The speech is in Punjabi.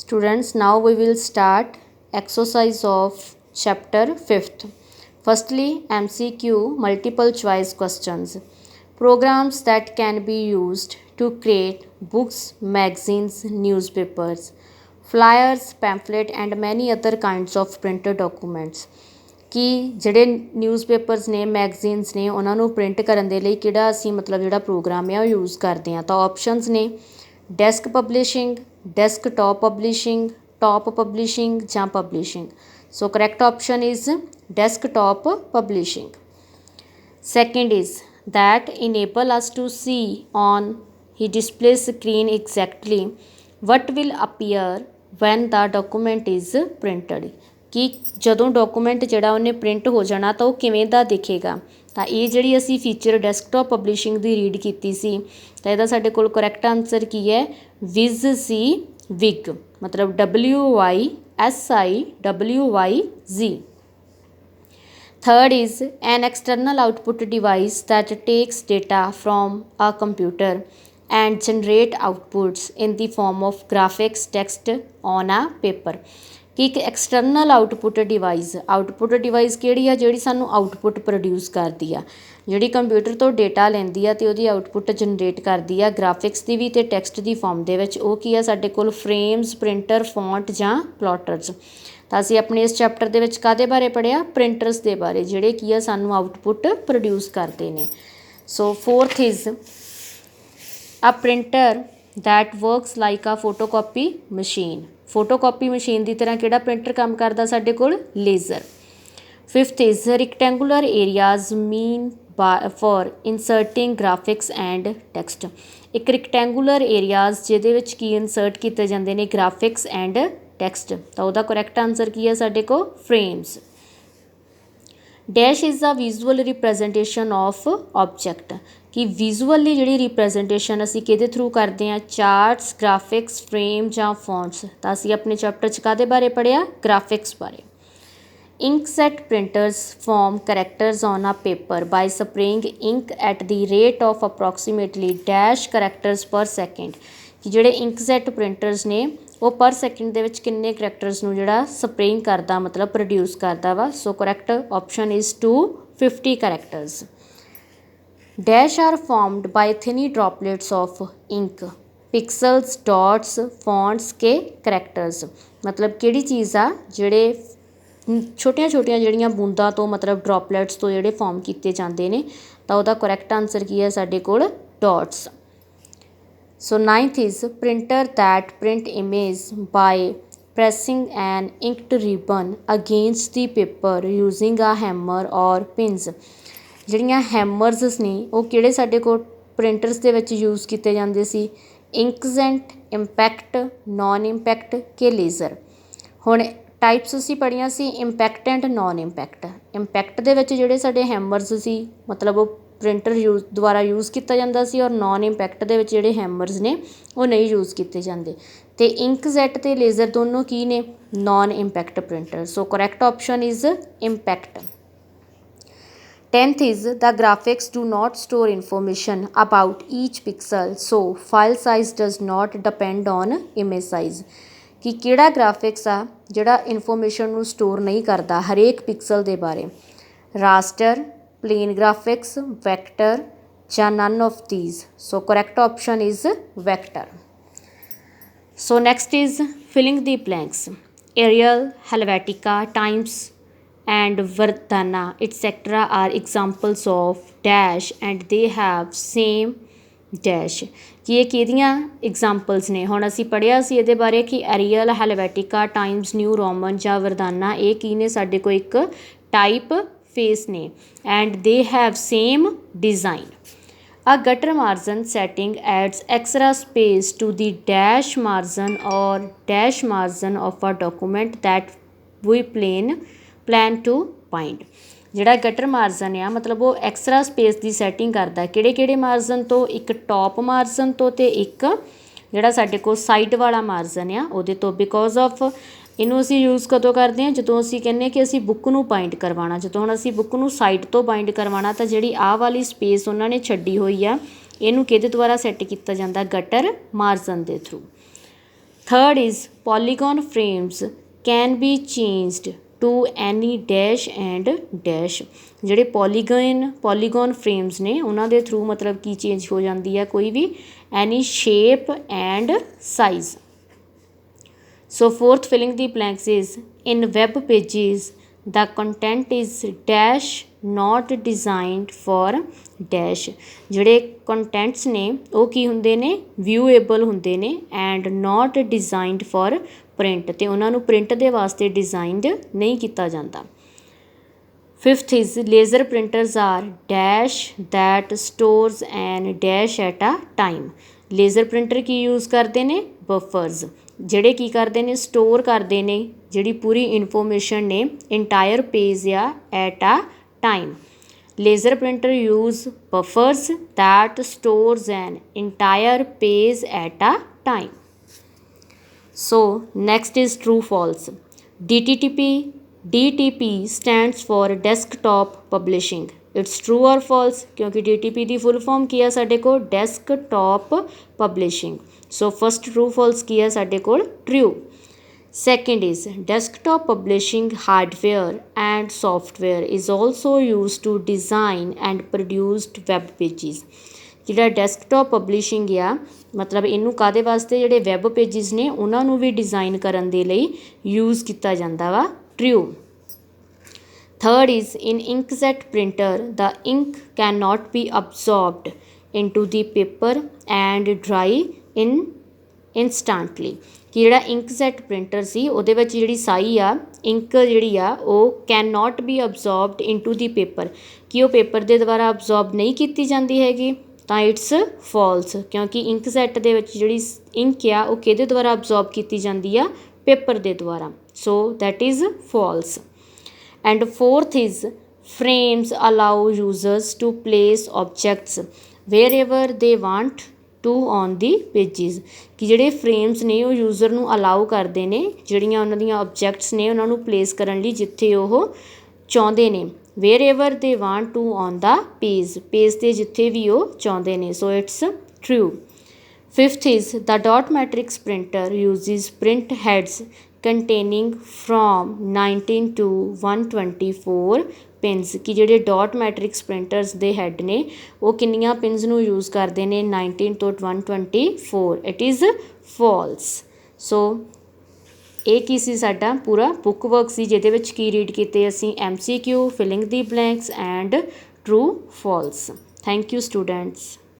Students, now we will start exercise of chapter 5th. Firstly, MCQ multiple choice questions. Programs that can be used to create books, magazines, newspapers, flyers, pamphlet and many other kinds of printed documents. ਕਿ ਜਿਹੜੇ ਨਿਊਜ਼ਪੇਪਰਸ ਨੇ ਮੈਗਜ਼ੀਨਸ ਨੇ ਉਹਨਾਂ ਨੂੰ ਪ੍ਰਿੰਟ ਕਰਨ ਦੇ ਲਈ ਕਿਹੜਾ ਅਸੀਂ ਜਿਹੜਾ ਪ੍ਰੋਗਰਾਮ ਆ ਉਹ ਯੂਜ਼ ਕਰਦੇ ਹਾਂ। ਤਾਂ ਆਪਸ਼ਨਸ ਨੇ desk publishing, desktop publishing, top publishing ਜਾਂ publishing. So correct option is desktop publishing. Second is that enable us to see on the display screen exactly what will appear when the document is printed। ਕਿ ਜਦੋਂ ਡਾਕੂਮੈਂਟ ਜਿਹੜਾ ਉਹਨੇ ਪ੍ਰਿੰਟ ਹੋ ਜਾਣਾ ਤਾਂ ਉਹ ਕਿਵੇਂ ਦਾ ਦਿਖੇਗਾ। ਤਾਂ ਇਹ ਜਿਹੜੀ ਅਸੀਂ ਫੀਚਰ ਡੈਸਕਟਾਪ ਪਬਲਿਸ਼ਿੰਗ ਦੀ ਰੀਡ ਕੀਤੀ ਸੀ ਤਾਂ ਇਹਦਾ ਸਾਡੇ ਕੋਲ ਕਰੈਕਟ ਆਨਸਰ ਕੀ ਹੈ ਵਿਜ਼ ਸੀ ਵਿਗ, ਮਤਲਬ WISIWYZ। Third is an external output device that takes data from a computer and generate outputs in the form of graphics text on a paper। ਕਿ ਇੱਕ ਐਕਸਟਰਨਲ ਆਊਟਪੁੱਟ ਡਿਵਾਈਸ ਕਿਹੜੀ ਆ ਜਿਹੜੀ ਸਾਨੂੰ ਆਊਟਪੁੱਟ ਪ੍ਰੋਡਿਊਸ ਕਰਦੀ ਆ, ਜਿਹੜੀ ਕੰਪਿਊਟਰ ਤੋਂ ਡੇਟਾ ਲੈਂਦੀ ਆ ਅਤੇ ਉਹਦੀ ਆਊਟਪੁੱਟ ਜਨਰੇਟ ਕਰਦੀ ਆ ਗ੍ਰਾਫਿਕਸ ਦੀ ਵੀ ਅਤੇ ਟੈਕਸਟ ਦੀ ਫੋਰਮ ਦੇ ਵਿੱਚ। ਉਹ ਕੀ ਆ ਸਾਡੇ ਕੋਲ ਫਰੇਮਸ, ਪ੍ਰਿੰਟਰ, ਫੌਂਟ ਜਾਂ ਪਲੋਟਰਸ। ਤਾਂ ਅਸੀਂ ਆਪਣੇ ਇਸ ਚੈਪਟਰ ਦੇ ਵਿੱਚ ਕਾਹਦੇ ਬਾਰੇ ਪੜ੍ਹਿਆ? ਪ੍ਰਿੰਟਰਸ ਦੇ ਬਾਰੇ, ਜਿਹੜੇ ਕੀ ਆ ਸਾਨੂੰ ਆਊਟਪੁੱਟ ਪ੍ਰੋਡਿਊਸ ਕਰਦੇ ਨੇ। So fourth is a printer that works like a photocopy machine. Photocopy machine ਦੀ ਤਰ੍ਹਾਂ ਕਿਹੜਾ ਪ੍ਰਿੰਟਰ ਕੰਮ ਕਰਦਾ ਸਾਡੇ ਕੋਲ? Laser. Fifth is rectangular areas mean for inserting graphics and text. ਇੱਕ ਰੈਕਟੈਂਗੂਲਰ ਏਰੀਆਜ਼ ਜਿਹਦੇ ਵਿੱਚ ਕੀ ਇੰਸਰਟ ਕੀਤੇ ਜਾਂਦੇ ਨੇ ਗ੍ਰਾਫਿਕਸ ਐਂਡ ਟੈਕਸਟ। ਤਾਂ ਉਹਦਾ ਕਰੈਕਟ ਆਨਸਰ ਕੀ ਹੈ ਸਾਡੇ ਕੋਲ? Frames. Dash is a visual representation of object. ਕਿ ਵਿਜ਼ੂਅਲੀ ਜਿਹੜੀ ਰਿਪਰੈਜ਼ੈਂਟੇਸ਼ਨ ਅਸੀਂ ਕਿਹਦੇ ਥਰੂ ਕਰਦੇ ਹਾਂ? ਚਾਰਟਸ, ਗ੍ਰਾਫਿਕਸ, ਫਰੇਮ ਜਾਂ ਫੌਂਟਸ। ਤਾਂ ਅਸੀਂ ਆਪਣੇ ਚੈਪਟਰ 'ਚ ਕਾਹਦੇ ਬਾਰੇ ਪੜ੍ਹਿਆ? ਗ੍ਰਾਫਿਕਸ ਬਾਰੇ। Inkjet printers form characters on a paper by spraying ink at the rate of approximately dash characters per second. ਕਿ ਜਿਹੜੇ ਇੰਕਸੈਟ ਪ੍ਰਿੰਟਰਸ ਨੇ ਉਹ ਪਰ ਸੈਕਿੰਡ ਦੇ ਵਿੱਚ ਕਿੰਨੇ ਕਰੈਕਟਰਸ ਨੂੰ ਜਿਹੜਾ ਸਪਰੇਇੰਗ ਕਰਦਾ, ਮਤਲਬ ਪ੍ਰੋਡਿਊਸ ਕਰਦਾ ਵਾ। So correct option is 250 characters. Dash are formed by tiny droplets of ink, pixels, dots, fonts के characters। मतलब ਕਿਹੜੀ ਚੀਜ਼ ਆ ਜਿਹੜੇ ਛੋਟੀਆਂ ਜਿਹੜੀਆਂ ਬੂੰਦਾਂ ਤੋਂ ਮਤਲਬ ਡ੍ਰੋਪਲੇਟਸ ਤੋਂ ਜਿਹੜੇ ਫਾਰਮ ਕੀਤੇ ਜਾਂਦੇ ਨੇ। ਤਾਂ ਉਹਦਾ ਕਰੈਕਟ ਆਨਸਰ ਕੀ ਹੈ ਸਾਡੇ ਕੋਲ? Dots. So ninth is printer that print image by pressing an inked ribbon against the paper using a hammer or pins। ਜਿਹੜੀਆਂ ਹੈਮਰਸ ਨੇ ਉਹ ਕਿਹੜੇ ਸਾਡੇ ਕੋਲ ਪ੍ਰਿੰਟਰਸ ਦੇ ਵਿੱਚ ਯੂਜ਼ ਕੀਤੇ ਜਾਂਦੇ ਸੀ? ਇੰਕਜੈਂਟ, ਇੰਪੈਕਟ, ਨੋਨ ਇੰਪੈਕਟ ਕਿ ਲੇਜ਼ਰ। ਹੁਣ ਟਾਈਪਸ ਅਸੀਂ ਪੜ੍ਹੀਆਂ ਸੀ impact and non impact. Impact ਦੇ ਵਿੱਚ ਜਿਹੜੇ ਸਾਡੇ ਹੈਮਰਸ ਸੀ ਮਤਲਬ ਉਹ ਪ੍ਰਿੰਟਰ ਦੁਆਰਾ ਯੂਜ਼ ਕੀਤਾ ਜਾਂਦਾ ਸੀ, ਔਰ ਨੋਨ ਇੰਪੈਕਟ ਦੇ ਵਿੱਚ ਜਿਹੜੇ ਹੈਮਰਸ ਨੇ ਉਹ ਨਹੀਂ ਯੂਜ਼ ਕੀਤੇ ਜਾਂਦੇ। ਅਤੇ ਇੰਕਜੈਟ ਅਤੇ ਲੇਜ਼ਰ ਦੋਨੋਂ ਕੀ ਨੇ? Non impact printer. So correct option is impact. 10th is the graphics do not store information about each pixel, so file size does not depend on image size। ਕਿ ਕਿਹੜਾ ਗ੍ਰਾਫਿਕਸ ਆ ਜਿਹੜਾ ਇਨਫੋਰਮੇਸ਼ਨ ਨੂੰ ਸਟੋਰ ਨਹੀਂ ਕਰਦਾ ਹਰੇਕ ਪਿਕਸਲ ਦੇ ਬਾਰੇ? ਰਾਸਟਰ, ਪਲੇਨ ਗ੍ਰਾਫਿਕਸ, ਵੈਕਟਰ ਜਾਂ none of these. So correct option is vector. So next is filling the blanks. Arial, Helvetica, Times and Verdana etc. are examples of dash and they have same dash। ਕਿ ਇਹ ਕਿਹਦੀਆਂ ਐਗਜ਼ਾਮਪਲਸ ਨੇ? ਹੁਣ ਅਸੀਂ ਪੜ੍ਹਿਆ ਸੀ ਇਹਦੇ ਬਾਰੇ ਕਿ ਐਰੀਅਲ, ਹੈਲਵੇਟਿਕਾ, ਟਾਈਮਸ ਨਿਊ ਰੋਮਨ ਜਾਂ ਵਰਦਾਨਾ ਇਹ ਕੀ ਨੇ? ਸਾਡੇ ਕੋਲ ਇੱਕ ਟਾਈਪ ਫੇਸ ਨੇ। And they have same design. A gutter margin setting adds extra space to the dash margin or dash margin of a document that we plan to bind। ਜਿਹੜਾ ਗਟਰ ਮਾਰਜਨ ਆ ਮਤਲਬ ਉਹ ਐਕਸਟਰਾ ਸਪੇਸ ਦੀ ਸੈਟਿੰਗ ਕਰਦਾ ਕਿਹੜੇ ਮਾਰਜਨ ਤੋਂ? ਇੱਕ ਟੋਪ ਮਾਰਜਨ ਤੋਂ ਅਤੇ ਇੱਕ ਜਿਹੜਾ ਸਾਡੇ ਕੋਲ ਸਾਈਡ ਵਾਲਾ ਮਾਰਜਨ ਆ ਉਹਦੇ ਤੋਂ। ਬਿਕੋਜ਼ ਆਫ ਇਹਨੂੰ ਅਸੀਂ ਯੂਜ਼ ਕਦੋਂ ਕਰਦੇ ਹਾਂ? ਜਦੋਂ ਅਸੀਂ ਕਹਿੰਦੇ ਕਿ ਅਸੀਂ ਬੁੱਕ ਨੂੰ ਬਾਈਂਡ ਕਰਵਾਉਣਾ। ਜਦੋਂ ਹੁਣ ਅਸੀਂ ਬੁੱਕ ਨੂੰ ਸਾਈਡ ਤੋਂ ਬਾਈਂਡ ਕਰਵਾਉਣਾ ਤਾਂ ਜਿਹੜੀ ਆਹ ਵਾਲੀ ਸਪੇਸ ਉਹਨਾਂ ਨੇ ਛੱਡੀ ਹੋਈ ਆ ਇਹਨੂੰ ਕਿਹਦੇ ਦੁਆਰਾ ਸੈੱਟ ਕੀਤਾ ਜਾਂਦਾ? ਗਟਰ ਮਾਰਜਨ ਦੇ through. Third is polygon frames can be changed to any dash and dash. ਜਿਹੜੇ ਪੋਲੀਗਨ ਫਰੇਮਸ ਨੇ ਉਹਨਾਂ ਦੇ ਥਰੂ ਮਤਲਬ ਕੀ ਚੇਂਜ ਹੋ ਜਾਂਦੀ ਹੈ ਕੋਈ ਵੀ any shape and size. So fourth filling the blanks is in web pages the content is dash not designed for dash. ਜਿਹੜੇ ਕੰਟੈਂਟਸ ਨੇ ਉਹ ਕੀ ਹੁੰਦੇ ਨੇ ਵਿਊਏਬਲ ਹੁੰਦੇ ਨੇ and not designed for print, ਅਤੇ ਉਹਨਾਂ ਨੂੰ ਪ੍ਰਿੰਟ ਦੇ ਵਾਸਤੇ ਡਿਜ਼ਾਈਨਡ ਨਹੀਂ ਕੀਤਾ ਜਾਂਦਾ। Fifth is laser printers are dash that stores an dash at a time. Laser printer ਕੀ ਯੂਜ਼ ਕਰਦੇ ਨੇ ਬਫਰਸ, ਜਿਹੜੇ ਕੀ ਕਰਦੇ ਨੇ ਸਟੋਰ ਕਰਦੇ ਨੇ ਜਿਹੜੀ ਪੂਰੀ ਇਨਫੋਰਮੇਸ਼ਨ ਨੇ ਇੰਟਾਇਰ ਪੇਜ ਆ at a time. Laser printer use buffers that stores an entire page at a time. So next is true false. DTP stands for desktop publishing. It's true or false? क्योंकि DTP ਦੀ full form ਕੀ ਹੈ ਸਾਡੇ ਕੋਲ desktop publishing. So first true false ਕੀ ਹੈ ਸਾਡੇ ਕੋਲ true. Second is desktop publishing hardware and software is also used to design and produced web pages. ਜਿਹੜਾ ਡੈਸਕਟੋਪ ਪਬਲਿਸ਼ਿੰਗ ਆ ਮਤਲਬ ਇਹਨੂੰ ਕਾਹਦੇ ਵਾਸਤੇ ਜਿਹੜੇ ਵੈਬ ਪੇਜਿਸ ਨੇ ਉਹਨਾਂ ਨੂੰ ਵੀ ਡਿਜ਼ਾਈਨ ਕਰਨ ਦੇ ਲਈ ਯੂਜ਼ ਕੀਤਾ ਜਾਂਦਾ ਵਾ true. Third is in inkjet printer the ink can not be absorbed into the paper and dry instantly. ਕਿ ਜਿਹੜਾ ਇੰਕਜੈਟ ਪ੍ਰਿੰਟਰ ਸੀ ਉਹਦੇ ਵਿੱਚ ਜਿਹੜੀ ਸਾਈ ਆ ਇੰਕ ਜਿਹੜੀ ਆ ਉਹ can not be absorbed into the paper, ਕਿ ਉਹ ਪੇਪਰ ਦੇ ਦੁਆਰਾ ਅਬਜ਼ੋਰਬ ਨਹੀਂ ਕੀਤੀ ਜਾਂਦੀ ਹੈਗੀ, ਤਾਂ ਇਟਸ ਫਾਲਸ। ਕਿਉਂਕਿ ਇੰਕਜੈਟ ਦੇ ਵਿੱਚ ਜਿਹੜੀ ਇੰਕ ਆ ਉਹ ਕਿਹਦੇ ਦੁਆਰਾ ਅਬਜ਼ੋਰਬ ਕੀਤੀ ਜਾਂਦੀ ਆ ਪੇਪਰ ਦੇ ਦੁਆਰਾ। So that is false. And fourth is frames allow users to place objects wherever they want to on the pages. ਕਿ ਜਿਹੜੇ ਫਰੇਮਸ ਨੇ ਉਹ ਯੂਜ਼ਰ ਨੂੰ ਅਲਾਓ ਕਰਦੇ ਨੇ ਜਿਹੜੀਆਂ ਉਹਨਾਂ ਦੀਆਂ ਆਬਜੈਕਟਸ ਨੇ ਉਹਨਾਂ ਨੂੰ ਪਲੇਸ ਕਰਨ ਲਈ ਜਿੱਥੇ ਉਹ ਚਾਹੁੰਦੇ ਨੇ। Wherever they want to on the page, page 'ਤੇ ਜਿੱਥੇ ਵੀ ਉਹ ਚਾਹੁੰਦੇ ਨੇ। So it's true. Fifth is the dot matrix printer uses print heads containing from 19 to 124 pins. ਕਿ ਜਿਹੜੇ ਡਾਟ ਮੈਟ੍ਰਿਕਸ ਪ੍ਰਿੰਟਰਸ ਦੇ ਹੈਡ ਨੇ ਉਹ ਕਿੰਨੀਆਂ ਪਿੰਸ ਨੂੰ ਯੂਜ਼ ਕਰਦੇ ਨੇ 19 ਤੋਂ 124। It is false. ਸੋ ਇਹ ਕੀ ਸੀ ਸਾਡਾ ਪੂਰਾ ਬੁੱਕ ਵਰਕ ਸੀ ਜਿਹਦੇ ਵਿੱਚ ਕੀ ਰੀਡ ਕੀਤੇ ਅਸੀਂ MCQ, filling the blanks and true false. Thank you students.